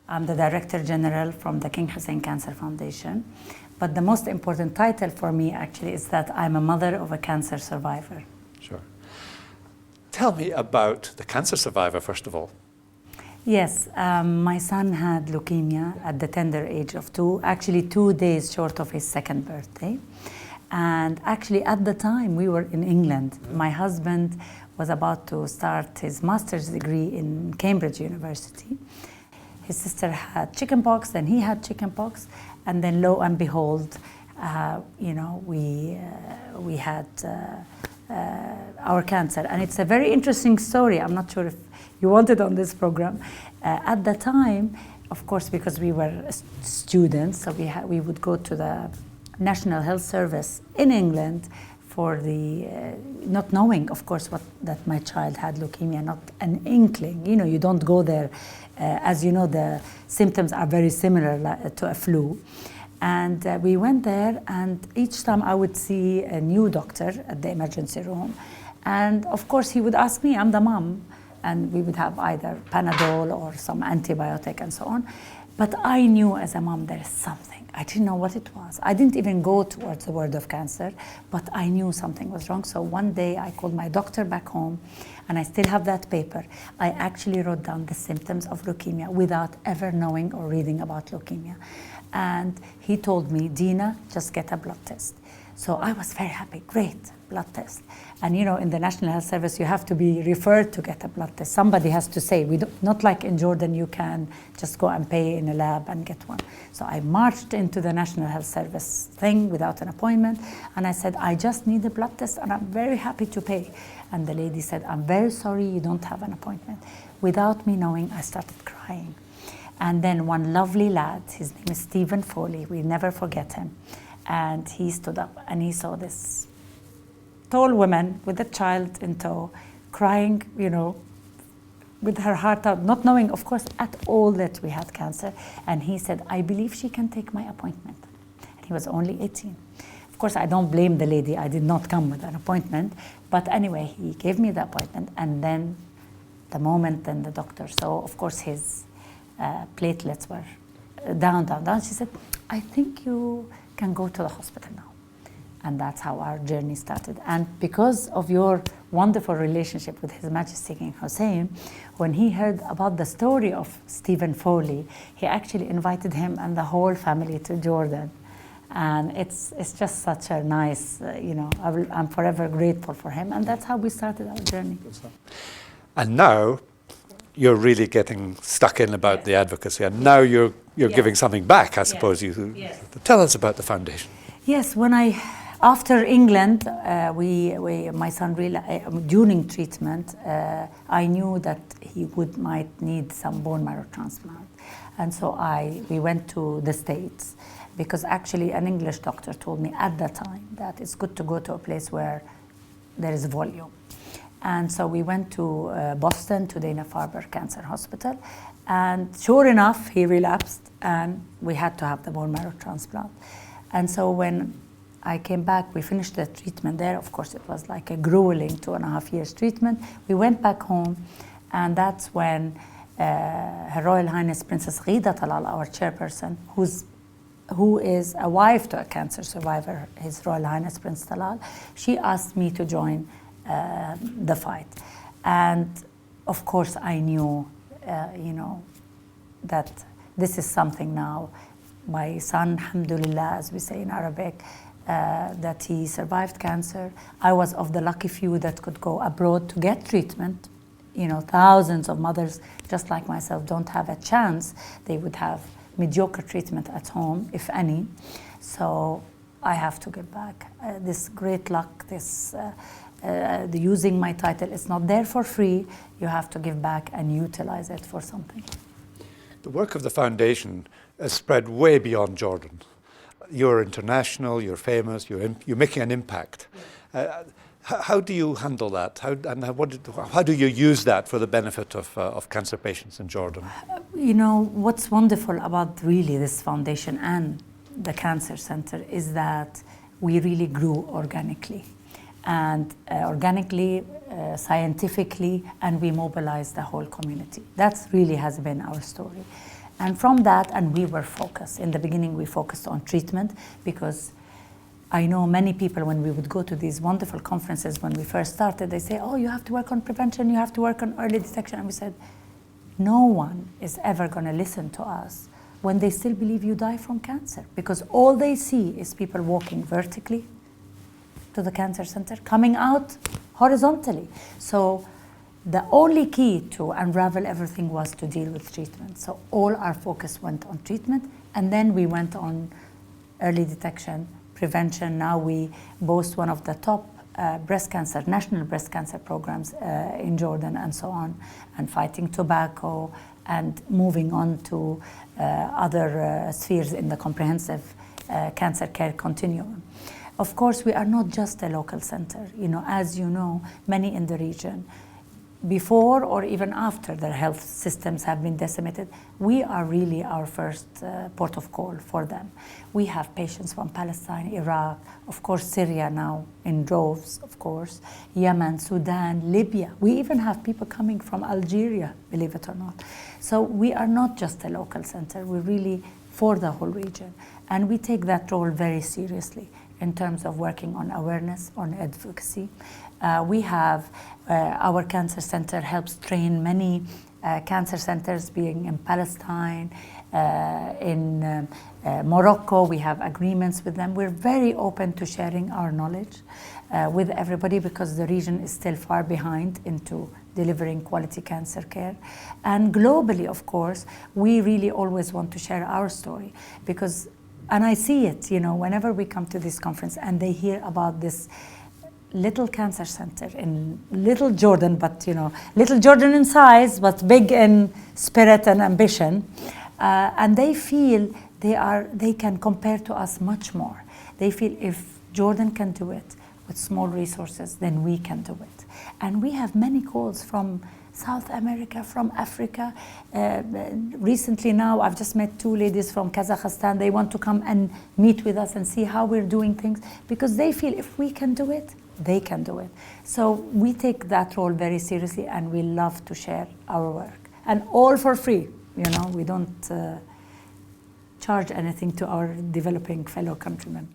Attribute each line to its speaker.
Speaker 1: I'm the Director General from the King Hussein Cancer Foundation. But the most important title for me actually is that I'm a mother of a cancer survivor.
Speaker 2: Sure. Tell me about the cancer survivor, first of all.
Speaker 1: Yes, my son had leukemia at the tender age of 2, actually 2 days short of his second birthday. And actually at the time we were in England. My husband was about to start his master's degree in Cambridge University. His sister had chickenpox, then he had chickenpox, and then lo and behold, we had our cancer. And it's a very interesting story. I'm not sure if you want it on this program. At the time, of course, because we were students, so we would go to the National Health Service in England for the, not knowing, of course, that my child had leukemia, not an inkling. You know, you don't go there. As you know, the symptoms are very similar to a flu. And we went there, and each time I would see a new doctor at the emergency room. And of course, he would ask me, I'm the mom, and we would have either Panadol or some antibiotic and so on. But I knew as a mom there is something. I didn't know what it was. I didn't even go towards the word of cancer, but I knew something was wrong. So one day I called my doctor back home, and I still have that paper. I actually wrote down the symptoms of leukemia without ever knowing or reading about leukemia. And he told me, Dina, just get a blood test. So I was very happy, great, blood test. And you know, in the National Health Service, you have to be referred to get a blood test. Somebody has to say, not like in Jordan, you can just go and pay in a lab and get one. So I marched into the National Health Service thing without an appointment. And I said, I just need a blood test and I'm very happy to pay. And the lady said, I'm very sorry, you don't have an appointment. Without me knowing, I started crying. And then one lovely lad, his name is Stephen Foley, we never forget him. And he stood up and he saw this tall woman with a child in tow, crying, you know, with her heart out, not knowing, of course, at all that we had cancer. And he said, I believe she can take my appointment. And he was only 18. Of course, I don't blame the lady. I did not come with an appointment. But anyway, he gave me the appointment. And then the moment then the doctor saw, of course, his platelets were down. She said, I think you can go to the hospital now. And that's how our journey started. And because of your wonderful relationship with His Majesty King Hussein, when he heard about the story of Stephen Foley, he actually invited him and the whole family to Jordan. And it's just such a nice, I'm forever grateful for him. And that's how we started our journey.
Speaker 2: And now you're really getting stuck in about the advocacy, and now you're giving something back, I suppose.
Speaker 1: Yes.
Speaker 2: Tell us about the foundation.
Speaker 1: Yes, after England, my son during treatment, I knew that he might need some bone marrow transplant, and so we went to the States, because actually an English doctor told me at the time that it's good to go to a place where there is volume. And so we went to Boston, to Dana-Farber Cancer Hospital, and sure enough, he relapsed, and we had to have the bone marrow transplant. And so when I came back, we finished the treatment there. Of course, it was like a grueling 2.5 years treatment. We went back home, and that's when Her Royal Highness Princess Ghida Talal, our chairperson, who is a wife to a cancer survivor, His Royal Highness Prince Talal, she asked me to join the fight. And of course I knew, that this is something now. My son, alhamdulillah, as we say in Arabic, that he survived cancer. I was of the lucky few that could go abroad to get treatment. You know, thousands of mothers, just like myself, don't have a chance. They would have mediocre treatment at home, if any. So I have to give back. This great luck, using my title, it's not there for free. You have to give back and utilize it for something.
Speaker 2: The work of the foundation has spread way beyond Jordan. You're international, you're famous, you're making an impact. How do you handle that? How do you use that for the benefit of cancer patients in Jordan?
Speaker 1: You know, what's wonderful about really this foundation and the Cancer Center is that we really grew organically. And scientifically, and we mobilized the whole community. That really has been our story. And from that, and we were focused. In the beginning, we focused on treatment because I know many people, when we would go to these wonderful conferences when we first started, they say, oh, you have to work on prevention, you have to work on early detection. And we said, no one is ever going to listen to us when they still believe you die from cancer, because all they see is people walking vertically to the cancer center, coming out horizontally. So the only key to unravel everything was to deal with treatment. So all our focus went on treatment, and then we went on early detection, prevention. Now we boast one of the top national breast cancer programs in Jordan and so on, and fighting tobacco and moving on to other spheres in the comprehensive cancer care continuum. Of course, we are not just a local center. As you know, many in the region, before or even after their health systems have been decimated, we are really our first port of call for them. We have patients from Palestine, Iraq, of course Syria now in droves, of course, Yemen, Sudan, Libya. We even have people coming from Algeria, believe it or not. So we are not just a local center, we're really for the whole region. And we take that role very seriously in terms of working on awareness, on advocacy. We have our cancer center helps train many cancer centers, being in Palestine, in Morocco. We have agreements with them. We're very open to sharing our knowledge with everybody, because the region is still far behind into delivering quality cancer care. And globally, of course, we really always want to share our story, because, and I see it, whenever we come to this conference and they hear about this little cancer center in little Jordan, but little Jordan in size, but big in spirit and ambition, and they feel they can compare to us much more. They feel if Jordan can do it with small resources, then we can do it. And we have many calls from South America, from Africa. Recently now, I've just met 2 ladies from Kazakhstan. They want to come and meet with us and see how we're doing things, because they feel if we can do it, they can do it. So we take that role very seriously, and we love to share our work. And all for free, we don't charge anything to our developing fellow countrymen.